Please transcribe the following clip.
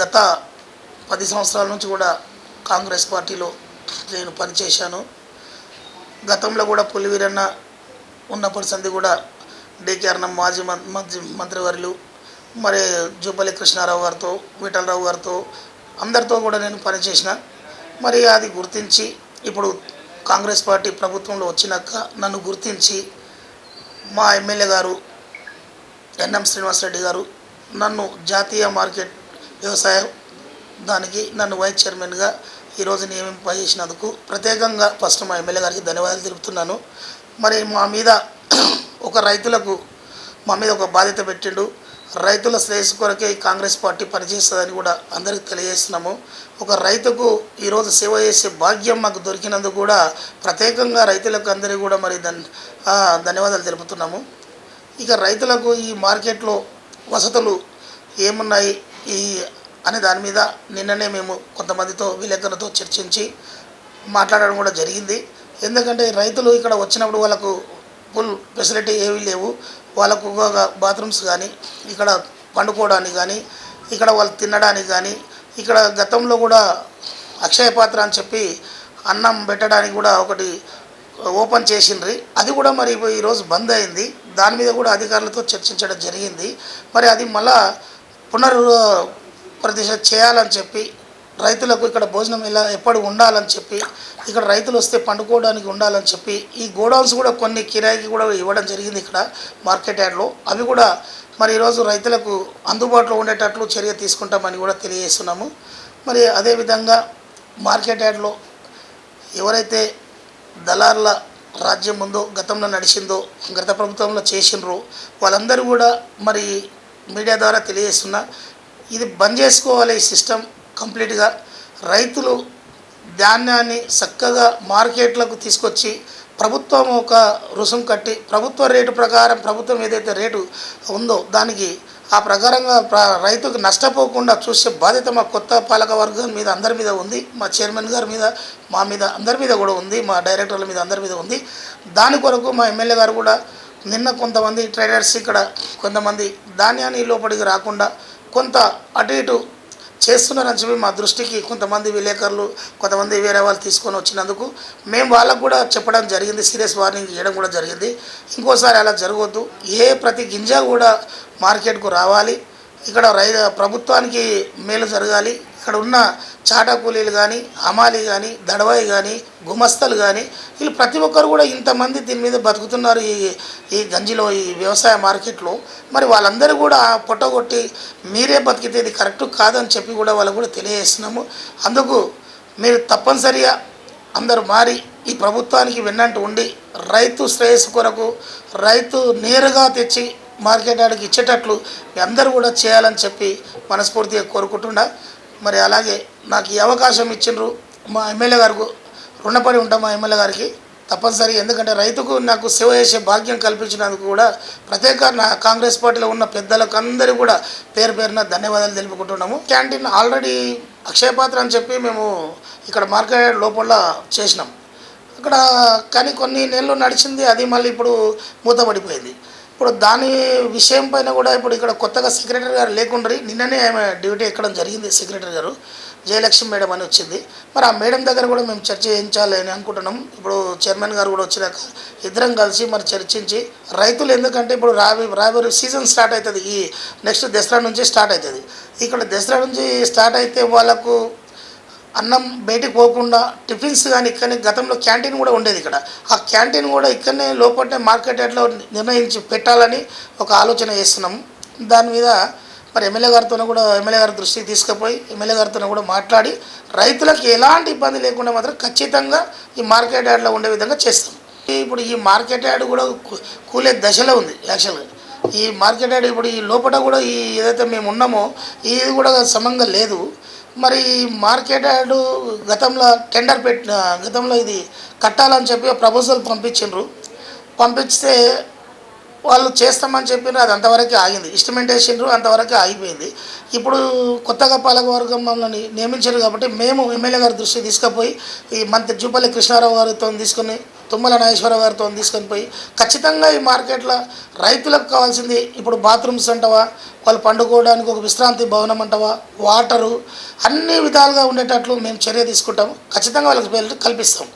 గత 10 సంవత్సరాల నుంచి కూడా కాంగ్రెస్ పార్టీలో నేను పనిచేశాను. గతంలో కూడా పులివీరన్న ఉన్నప్పటి సంది కూడా డీకే అరుణ మాజీ మంత్రివర్యులు మరి జూపల్లి కృష్ణారావు గారితో, విఠలరావు గారితో అందరితో కూడా నేను పనిచేసిన. మరి అది గుర్తించి ఇప్పుడు కాంగ్రెస్ పార్టీ ప్రభుత్వంలో వచ్చినాక నన్ను గుర్తించి మా ఎమ్మెల్యే గారు ఎన్ఎం శ్రీనివాసరెడ్డి గారు నన్ను జాతీయ మార్కెట్ వ్యవసాయ దానికి నన్ను వైస్ చైర్మన్గా ఈరోజు నియమింపజేసినందుకు ప్రత్యేకంగా ఫస్ట్ మా ఎమ్మెల్యే గారికి ధన్యవాదాలు తెలుపుతున్నాను. మరి మా మీద ఒక బాధ్యత పెట్టిండు. రైతుల శ్రేయస్సు కొరకే కాంగ్రెస్ పార్టీ పనిచేస్తుందని కూడా అందరికీ తెలియజేస్తున్నాము. ఒక రైతుకు ఈరోజు సేవ చేసే భాగ్యం మాకు దొరికినందుకు కూడా ప్రత్యేకంగా రైతులకు అందరికీ కూడా మరి ధన్యవాదాలు తెలుపుతున్నాము. ఇక రైతులకు ఈ మార్కెట్లో వసతులు ఏమున్నాయి అనే దాని మీద నిన్ననే మేము కొంతమందితో విలేకరులతో చర్చించి మాట్లాడడం కూడా జరిగింది. ఎందుకంటే రైతులు ఇక్కడ వచ్చినప్పుడు వాళ్ళకు ఫుల్ ఫెసిలిటీ ఏమీ లేవు. వాళ్ళకు బాత్రూమ్స్ కానీ, ఇక్కడ పండుకోవడానికి కానీ, ఇక్కడ వాళ్ళు తినడానికి కానీ, ఇక్కడ గతంలో కూడా అక్షయ పాత్ర అని చెప్పి అన్నం పెట్టడానికి కూడా ఒకటి ఓపెన్ చేసిండ్రి. అది కూడా మరి ఈరోజు బంద్ అయింది. దాని మీద కూడా అధికారులతో చర్చించడం జరిగింది. మరి అది మళ్ళా ప్రతిష్ట చేయాలని చెప్పి, రైతులకు ఇక్కడ భోజనం ఎప్పుడు ఉండాలని చెప్పి, ఇక్కడ రైతులు వస్తే పండుకోవడానికి ఉండాలని చెప్పి ఈ గోడౌన్స్ కూడా కొన్ని కిరాయికి కూడా ఇవ్వడం జరిగింది ఇక్కడ మార్కెట్ యార్డ్లో. అవి కూడా మరి ఈరోజు రైతులకు అందుబాటులో ఉండేటట్లు చర్య తీసుకుంటామని కూడా తెలియజేస్తున్నాము. మరి అదేవిధంగా మార్కెట్ యార్డ్లో ఎవరైతే దళారుల రాజ్యం ఉందో, గతంలో నడిచిందో, గత ప్రభుత్వంలో చేసినరో వాళ్ళందరూ కూడా మరి మీడియా ద్వారా తెలియజేస్తున్నా, ఇది బంద్ చేసుకోవాలి. ఈ సిస్టమ్ కంప్లీట్గా రైతులు ధాన్యాన్ని చక్కగా మార్కెట్లకు తీసుకొచ్చి ప్రభుత్వం ఒక రుసుము కట్టి ప్రభుత్వ రేటు ప్రకారం ప్రభుత్వం ఏదైతే రేటు ఉందో దానికి ఆ ప్రకారంగా రైతుకు నష్టపోకుండా చూసే బాధ్యత మా కొత్త పాలక వర్గం మీద అందరి మీద ఉంది. మా చైర్మన్ గారి మీద, మా మీద, అందరి మీద కూడా ఉంది. మా డైరెక్టర్ల మీద అందరి మీద ఉంది. దాని కొరకు మా ఎమ్మెల్యే గారు కూడా నిన్న కొంతమంది ట్రేడర్స్ ఇక్కడ కొంతమంది ధాన్యాన్ని లోపలికి రాకుండా కొంత అటు ఇటు చేస్తున్నారని చెప్పి మా దృష్టికి కొంతమంది విలేకరులు, కొంతమంది వేరే వాళ్ళు తీసుకొని వచ్చినందుకు మేము వాళ్ళకు కూడా చెప్పడం జరిగింది. సీరియస్ వార్నింగ్ ఇవ్వడం కూడా జరిగింది. ఇంకోసారి అలా జరగవద్దు. ప్రతి గింజ కూడా మార్కెట్కు రావాలి. ఇక్కడ ప్రభుత్వానికి మేలు జరగాలి. ఇక్కడ ఉన్న చాటా కూలీలు కానీ, హమాలి కానీ, దడవాయి కానీ, గుమస్తలు కానీ వీళ్ళు ప్రతి ఒక్కరు కూడా ఇంతమంది దీని మీద బతుకుతున్నారు ఈ గంజిలో, ఈ వ్యవసాయ మార్కెట్లో. మరి వాళ్ళందరూ కూడా పొట్టగొట్టి మీరే బతికితే ఇది కరెక్ట్ కాదని చెప్పి కూడా వాళ్ళకు కూడా తెలియజేస్తున్నాము. అందుకు మీరు తప్పనిసరిగా అందరూ మారి ఈ ప్రభుత్వానికి వెన్నంటూ ఉండి రైతు శ్రేయస్సు కొరకు రైతు నేరుగా తెచ్చి మార్కెట్ యార్డ్కి ఇచ్చేటట్లు మీ అందరూ కూడా చేయాలని చెప్పి మనస్ఫూర్తిగా కోరుకుంటున్నా. మరి అలాగే నాకు ఈ అవకాశం ఇచ్చిండ్రు మా ఎమ్మెల్యే గారికి రుణపడి ఉంటాం. మా ఎమ్మెల్యే గారికి తప్పనిసరి, ఎందుకంటే రైతుకు నాకు సేవ చేసే భాగ్యం కల్పించినందుకు కూడా ప్రత్యేక నా కాంగ్రెస్ పార్టీలో ఉన్న పెద్దలకు అందరూ కూడా పేరు పేరున ధన్యవాదాలు తెలుపుకుంటున్నాము. క్యాంటీన్ ఆల్రెడీ అక్షయ పాత్ర అని చెప్పి మేము ఇక్కడ మార్కెట్ లోపల చేసినాం అక్కడ, కానీ కొన్ని నెలలు నడిచింది. అది మళ్ళీ ఇప్పుడు మూతపడిపోయింది. ఇప్పుడు దాని విషయం పైన కూడా ఇప్పుడు ఇక్కడ కొత్తగా సెక్రటరీ గారు లేకుండా నిన్ననే ఆమె డ్యూటీ ఎక్కడం జరిగింది. సెక్రటరీ గారు జయలక్ష్మి మేడం అని వచ్చింది. మరి ఆ మేడం దగ్గర కూడా మేము చర్చ చేయించాలి అని అనుకుంటున్నాం. ఇప్పుడు చైర్మన్ గారు కూడా వచ్చినాక ఇద్దరం కలిసి మరి చర్చించి రైతులు, ఎందుకంటే ఇప్పుడు రాబోయే సీజన్ స్టార్ట్ అవుతుంది. ఈ నెక్స్ట్ దసరా నుంచి స్టార్ట్ అవుతుంది. ఇక్కడ దసరా నుంచి స్టార్ట్ అయితే వాళ్ళకు అన్నం బయటికి పోకుండా టిఫిన్స్ కానీ ఇక్కడనే గతంలో క్యాంటీన్ కూడా ఉండేది. ఇక్కడ ఆ క్యాంటీన్ కూడా ఇక్కడనే లోపలనే మార్కెట్ యార్డ్లో నిర్ణయించి పెట్టాలని ఒక ఆలోచన చేస్తున్నాము. దాని మీద మరి ఎమ్మెల్యే గారి దృష్టికి తీసుకుపోయి ఎమ్మెల్యే గారితో కూడా మాట్లాడి రైతులకు ఎలాంటి ఇబ్బంది లేకుండా మాత్రం ఖచ్చితంగా ఈ మార్కెట్ యార్డ్లో ఉండే విధంగా చేస్తాం. ఇప్పుడు ఈ మార్కెట్ యార్డ్ కూడా కూలే దశలో ఉంది. యాక్చువల్గా ఈ మార్కెట్ యార్డ్ ఇప్పుడు ఈ లోపల కూడా ఏదైతే మేము ఉన్నామో ఇది కూడా సమంగా లేదు. మరి మార్కెట్ యార్డ్ గతంలో ఇది కట్టాలని చెప్పి ప్రపోజల్ పంపిస్తే వాళ్ళు చేస్తామని చెప్పినారు. అది అంతవరకే ఆగింది. ఇన్స్ట్రుమెంట్ వేసిండ్రు, అంతవరకే ఆగిపోయింది. ఇప్పుడు కొత్తగా పాలకవర్గం మమ్మల్ని నియమించారు కాబట్టి మేము ఎమ్మెల్యే గారి దృష్టికి తీసుకుపోయి ఈ మంత్రి జూపల్లి కృష్ణారావు గారితో తీసుకొని తుమ్మల నాగేశ్వరరావు గారితో తీసుకొని పోయి ఖచ్చితంగా ఈ మార్కెట్లో రైతులకు కావాల్సింది ఇప్పుడు బాత్రూమ్స్ అంటవా, వాళ్ళు పండుకోవడానికి ఒక విశ్రాంతి భవనం అంటవా, వాటరు, అన్ని విధాలుగా ఉండేటట్లు మేము చర్య తీసుకుంటాము. ఖచ్చితంగా వాళ్ళకి కల్పిస్తాం.